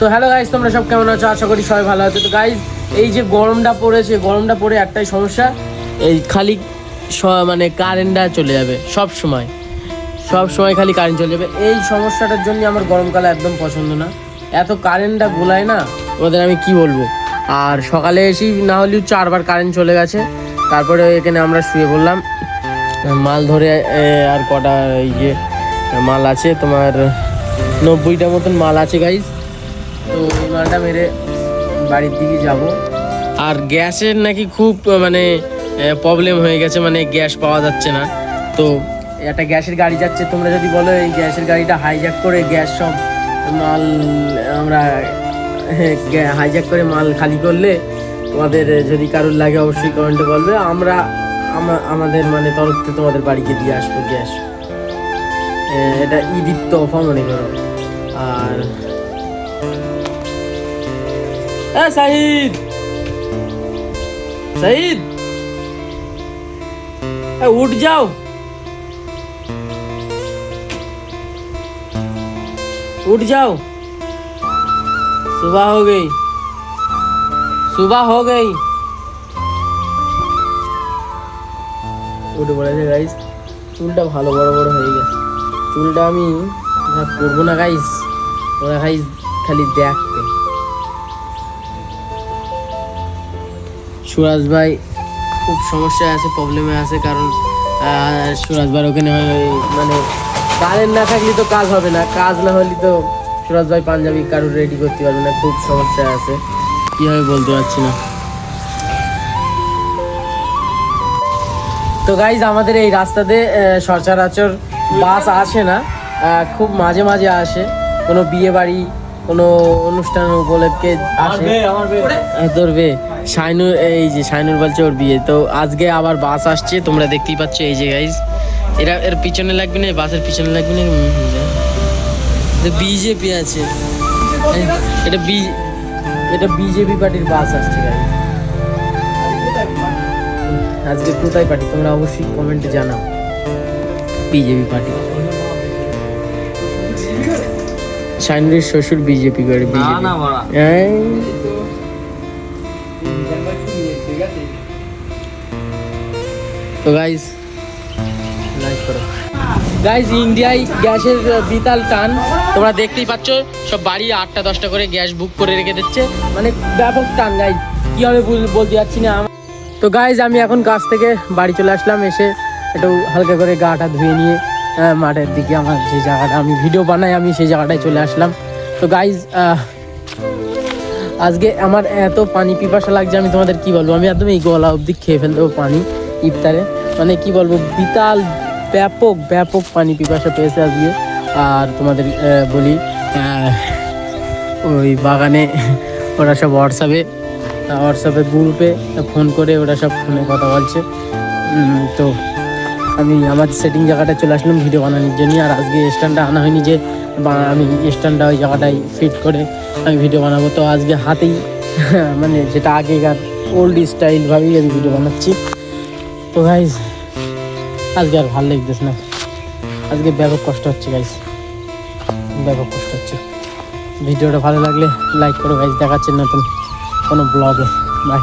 তো hello guys, তোমরা সব কেমন আছো? আশা করি সবাই ভালো আছো। তো গাইজ, এই যে গরমটা পড়েছে, গরমটা পড়ে একটাই সমস্যা, এই খালি মানে কারেন্টটা চলে যাবে সব সময় খালি কারেন্ট চলে যাবে। এই সমস্যাটার জন্য আমার গরমকালে একদম পছন্দ না। এত কারেন্টটা গোলায় না, ওদের আমি কি বলবো। আর সকালে এসেই না হলেও 4বার কারেন্ট চলে গেছে। তারপরে এখানে আমরা শুয়ে পড়লাম, মাল ধরে। আর কটা এই যে মাল আছে, তোমার 90টা মতন মাল আছে গাইজ। তো এই মালটা মেরে বাড়ির দিকে যাব। আর গ্যাসের নাকি খুব মানে প্রবলেম হয়ে গেছে, মানে গ্যাস পাওয়া যাচ্ছে না। তো একটা গ্যাসের গাড়ি যাচ্ছে, তোমরা যদি বলো এই গ্যাসের গাড়িটা হাইজ্যাক করে গ্যাস সব মাল আমরা হাইজ্যাক করে মাল খালি করলে, তোমাদের যদি কারোর লাগে অবশ্যই কমেন্টে বলবে, আমরা আমাদের মানে তরফ থেকে তোমাদের বাড়িতে দিয়ে আসবো গ্যাস। এটা ঈদের তোফা মনে করো। আর সাহিদ उठ जाओ, उठ जाओ, सुबह हो गई, सुबह हो गई। উঠে পড়েছে গাইস, চুলটা ভালো বড় বড় হয়ে গেছে। চুলটা আমি করবো না গাইস, ওরা গাইস খালি দেখতে। সুরাজ ভাই খুব সমস্যায় আছে, প্রবলেমে আছে, কারণ সুরাজ ভাই ওখানে মানে কারেন্ট না থাকলে তো কাজ হবে না, কাজ না হলে তো সুরাজ ভাই পাঞ্জাবি কারোর রেডি করতে পারবে না। খুব সমস্যায় আছে, কীভাবে বলতে পারছি না। তো গাইজ, আমাদের এই রাস্তাতে সচরাচর বাস আসে না, খুব মাঝে মাঝে আসে। কোনো বিয়ে বাড়ি, কোনো অনুষ্ঠান উপলক্ষে আসে। ধরবে শাইনুর, এই যে শাইনুর বলছে ওর বিয়ে, তো আজকে আবার বাস আসছে, তোমরা দেখতেই পাচ্ছ। এই যে গাইজ, এর পিছনে লাগবে না, বাসের পিছনে লাগবে না, বিজেপি আছে। এটা বিজেপি পার্টির বাস আসছে গাইজ। আজকে কোথায় পার্টি তোমরা অবশ্যই কমেন্টে জানাও। বিজেপি পার্টি, শাইনুরের শ্বশুর বিজেপি করে। তো গাইজ লাইক করো গাইজ। ইন্ডিয়ায় গ্যাসের বিতাল টান, তোমরা দেখতেই পাচ্ছ। সব বাড়ি 8টা 10টা করে গ্যাস বুক করে রেখে দিচ্ছে, মানে ব্যাপক টান গাইজ। কি হবে বলতে যাচ্ছি না। তো গাইজ, আমি এখন কাজ থেকে বাড়ি চলে আসলাম। এসে একটু হালকা করে গাটা ধুয়ে নিয়ে মাঠের দিকে, আমার যে জায়গাটা আমি ভিডিও বানাই, আমি সেই জায়গাটায় চলে আসলাম। তো গাইজ, আজকে আমার এত পানি পিপাসা লাগছে, আমি তোমাদের কি বলবো। আমি একদম এই গলা অবধি খেয়ে ফেল দেবো পানি ইফতারে, মানে কি বলবো, বিতাল ব্যাপক পানি পিপাসা পেয়েছে আজকে। আর তোমাদের বলি, ওই বাগানে ওরা সব হোয়াটসঅ্যাপে গ্রুপে ফোন করে ওরা সব ফোনে কথা বলছে। তো আমি আমার সেটিং জায়গাটায় চলে আসলাম ভিডিও বানানোর জন্য। আর আজকে স্ট্যান্ডটা আনা হয়নি, যে আমি স্ট্যান্ডটা ওই জায়গাটায় ফিট করে আমি ভিডিও বানাবো। তো আজকে হাতেই মানে যেটা আগেকার ওল্ড স্টাইলভাবেই আমি ভিডিও বানাচ্ছি। তো গাইজ, আজকে আর ভালো লাগতেছে না, আজকে ব্যাপক কষ্ট হচ্ছে গাইজ, ব্যাপক কষ্ট হচ্ছে। ভিডিওটা ভালো লাগলে লাইক করো গাইজ, দেখাচ্ছে নতুন কোনো ব্লগে। বাই।